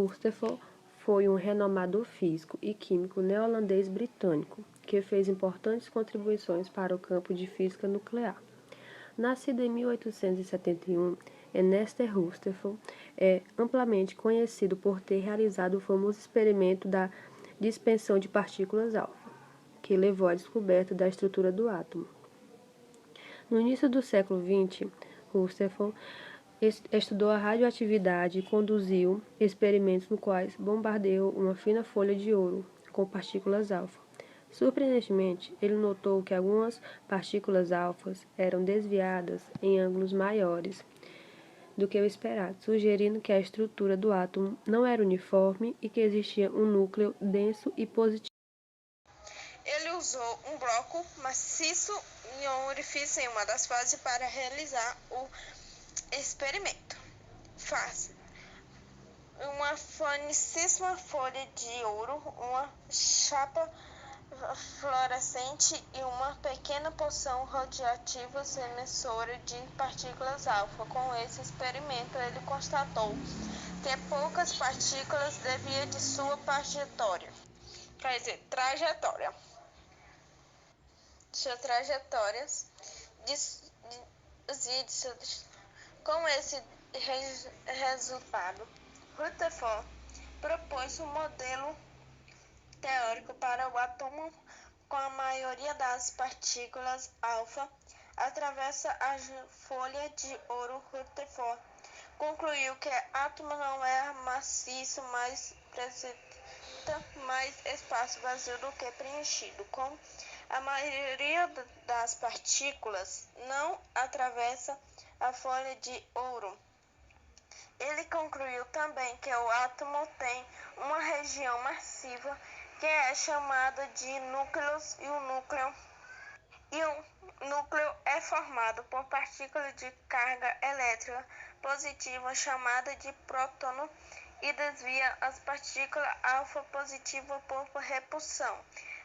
Rutherford foi um renomado físico e químico neerlandês-britânico que fez importantes contribuições para o campo de física nuclear. Nascido em 1871, Ernesto Rutherford é amplamente conhecido por ter realizado o famoso experimento da dispersão de partículas alfa, que levou à descoberta da estrutura do átomo. No início do século XX, Rutherford estudou a radioatividade e conduziu experimentos no quais bombardeou uma fina folha de ouro com partículas alfa. Surpreendentemente, ele notou que algumas partículas alfas eram desviadas em ângulos maiores do que o esperado, sugerindo que a estrutura do átomo não era uniforme e que existia um núcleo denso e positivo. Ele usou um bloco maciço e um orifício em uma das fases para realizar o experimento. Fase: uma finíssima folha de ouro, uma chapa fluorescente e uma pequena porção radioativa emissora de partículas alfa. Com esse experimento, ele constatou que poucas partículas desviam de sua trajetória. Com esse resultado, Rutherford propôs um modelo teórico para o átomo com a maioria das partículas alfa atravessa a folha de ouro. Rutherford concluiu que o átomo não é maciço, mas apresenta mais espaço vazio do que preenchido, com a maioria das partículas não atravessa a folha de ouro. Ele concluiu também que o átomo tem uma região massiva que é chamada de núcleos e o núcleo é formado por partículas de carga elétrica positiva chamada de prótono e desvia as partículas alfa positiva por repulsão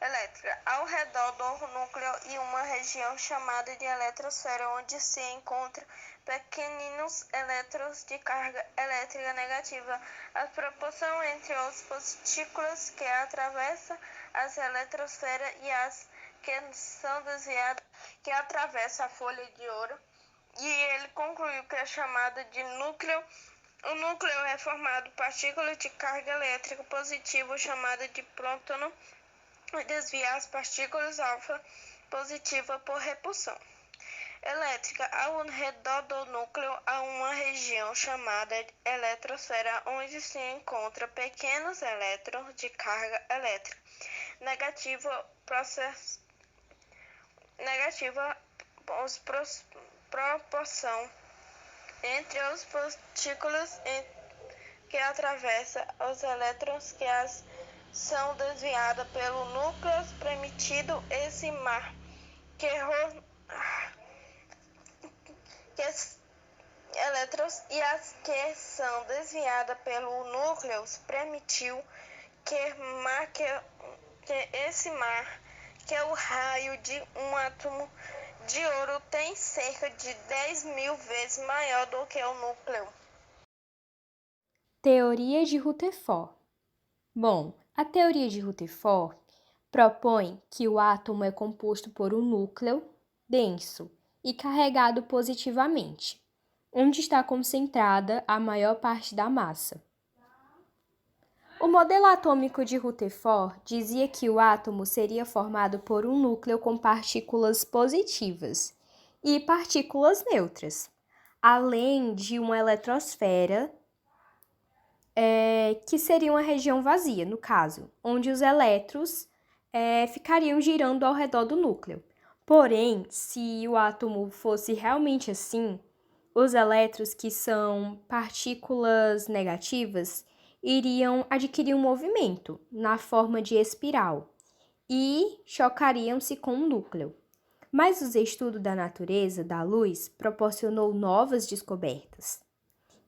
elétrica ao redor do núcleo e uma região chamada de eletrosfera, onde se encontram pequeninos elétrons de carga elétrica negativa. A proporção entre as partículas que atravessam as eletrosfera e as que são desviadas que atravessa a folha de ouro, e ele concluiu que é chamada de núcleo. O núcleo é formado por partículas de carga elétrica positiva chamada de prótono e desvia as partículas alfa positiva por repulsão elétrica. Ao redor do núcleo há uma região chamada eletrosfera, onde se encontram pequenos elétrons de carga elétrica negativa proporção entre as partículas que atravessam os elétrons que as são desviadas pelo núcleo permitindo esse mar que elétrons e as que são desviadas pelo núcleo permitiu que esse mar que é o raio de um átomo de ouro tem cerca de 10.000 vezes maior do que o núcleo. Teoria de Rutherford. Bom, a teoria de Rutherford propõe que o átomo é composto por um núcleo denso e carregado positivamente, onde está concentrada a maior parte da massa. O modelo atômico de Rutherford dizia que o átomo seria formado por um núcleo com partículas positivas e partículas neutras, além de uma eletrosfera, que seria uma região vazia, no caso, onde os elétrons ficariam girando ao redor do núcleo. Porém, se o átomo fosse realmente assim, os elétrons, que são partículas negativas, iriam adquirir um movimento na forma de espiral e chocariam-se com o núcleo. Mas os estudos da natureza da luz proporcionou novas descobertas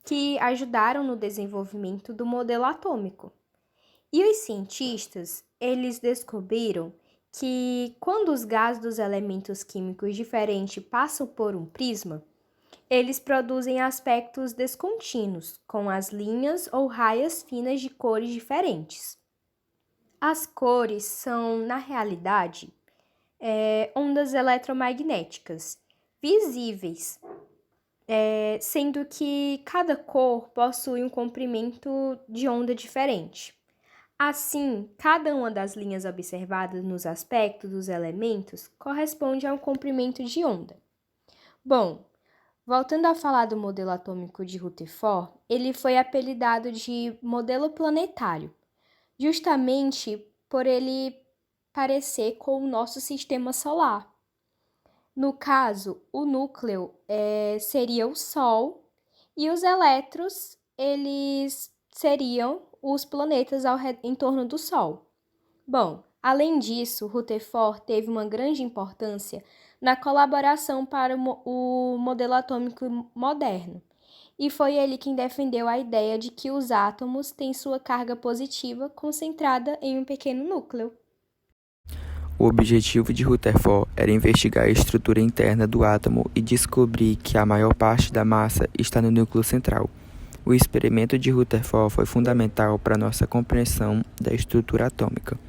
que ajudaram no desenvolvimento do modelo atômico. E os cientistas, eles descobriram que quando os gases dos elementos químicos diferentes passam por um prisma, Eles produzem aspectos descontínuos, com as linhas ou raias finas de cores diferentes. As cores são, na realidade, ondas eletromagnéticas visíveis, sendo que cada cor possui um comprimento de onda diferente. Assim, cada uma das linhas observadas nos aspectos dos elementos corresponde a um comprimento de onda. Bom, voltando a falar do modelo atômico de Rutherford, ele foi apelidado de modelo planetário, justamente por ele parecer com o nosso sistema solar. No caso, o núcleo seria o Sol e os elétrons, eles seriam os planetas em torno do Sol. Bom, além disso, Rutherford teve uma grande importância na colaboração para o modelo atômico moderno, e foi ele quem defendeu a ideia de que os átomos têm sua carga positiva concentrada em um pequeno núcleo. O objetivo de Rutherford era investigar a estrutura interna do átomo e descobrir que a maior parte da massa está no núcleo central. O experimento de Rutherford foi fundamental para nossa compreensão da estrutura atômica.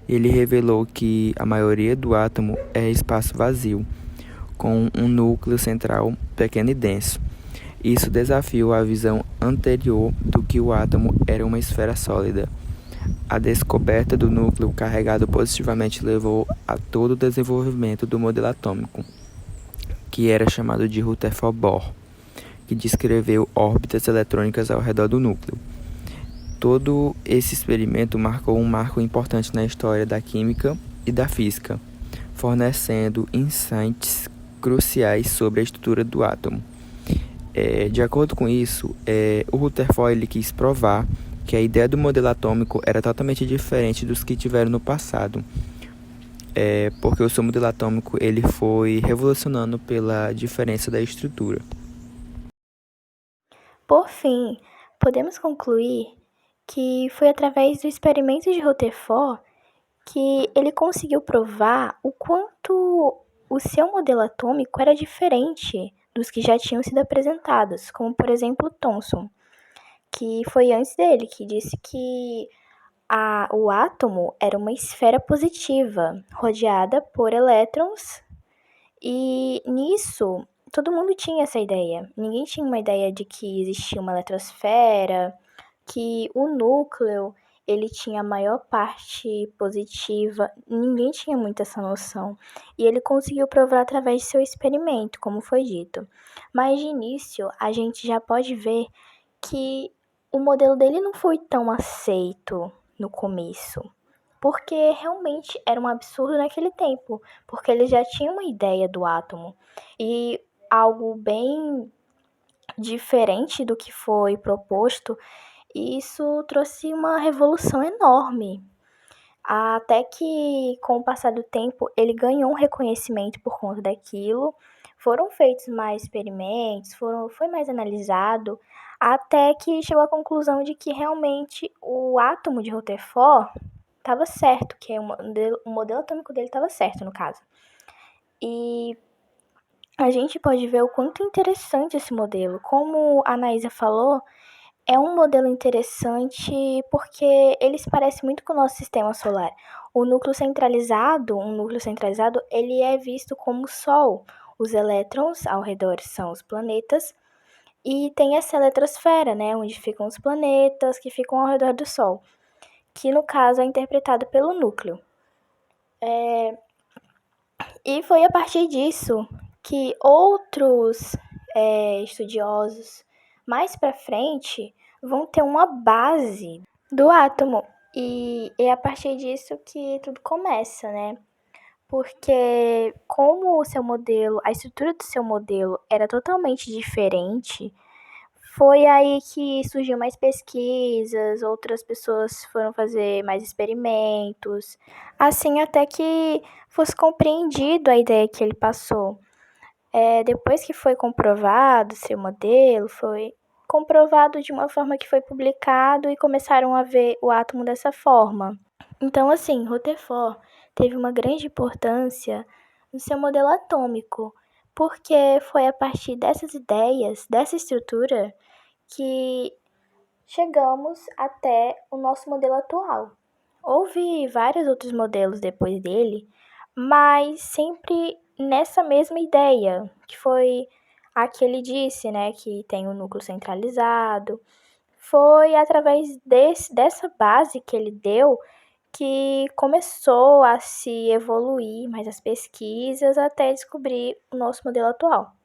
Ele revelou que a maioria do átomo é espaço vazio, com um núcleo central pequeno e denso. Isso desafiou a visão anterior do que o átomo era uma esfera sólida. A descoberta do núcleo carregado positivamente levou a todo o desenvolvimento do modelo atômico, que era chamado de Rutherford-Bohr, que descreveu órbitas eletrônicas ao redor do núcleo. Todo esse experimento marcou um marco importante na história da química e da física, fornecendo insights cruciais sobre a estrutura do átomo. De acordo com isso, o Rutherford ele quis provar que a ideia do modelo atômico era totalmente diferente dos que tiveram no passado, porque o seu modelo atômico ele foi revolucionando pela diferença da estrutura. Por fim, podemos concluir que foi através do experimento de Rutherford que ele conseguiu provar o quanto o seu modelo atômico era diferente dos que já tinham sido apresentados, como por exemplo Thomson, que foi antes dele, que disse que o átomo era uma esfera positiva, rodeada por elétrons, e nisso todo mundo tinha essa ideia. Ninguém tinha uma ideia de que existia uma eletrosfera, que o núcleo ele tinha a maior parte positiva, ninguém tinha muito essa noção. E ele conseguiu provar através de seu experimento, como foi dito. Mas de início, a gente já pode ver que o modelo dele não foi tão aceito no começo, porque realmente era um absurdo naquele tempo, porque ele já tinha uma ideia do átomo, e algo bem diferente do que foi proposto, e isso trouxe uma revolução enorme. Até que, com o passar do tempo, ele ganhou um reconhecimento por conta daquilo, foram feitos mais experimentos, foi mais analisado, até que chegou à conclusão de que realmente o átomo de Rutherford estava certo, que o modelo atômico dele estava certo, no caso. E a gente pode ver o quanto interessante esse modelo. Como a Anaísa falou, é um modelo interessante porque ele se parece muito com o nosso sistema solar. Um núcleo centralizado, ele é visto como o Sol. Os elétrons ao redor são os planetas e tem essa eletrosfera, né, onde ficam os planetas que ficam ao redor do Sol, que no caso é interpretado pelo núcleo. E foi a partir disso que outros estudiosos mais para frente vão ter uma base do átomo. E é a partir disso que tudo começa, né? Porque como o seu modelo, a estrutura do seu modelo era totalmente diferente, foi aí que surgiu mais pesquisas, outras pessoas foram fazer mais experimentos, assim até que fosse compreendido a ideia que ele passou. Depois que foi comprovado seu modelo, foi comprovado de uma forma que foi publicado e começaram a ver o átomo dessa forma. Então, Rutherford teve uma grande importância no seu modelo atômico, porque foi a partir dessas ideias, dessa estrutura, que chegamos até o nosso modelo atual. Houve vários outros modelos depois dele, mas sempre nessa mesma ideia, que foi a que ele disse, né, que tem o núcleo centralizado. Foi através dessa base que ele deu que começou a se evoluir mais as pesquisas até descobrir o nosso modelo atual.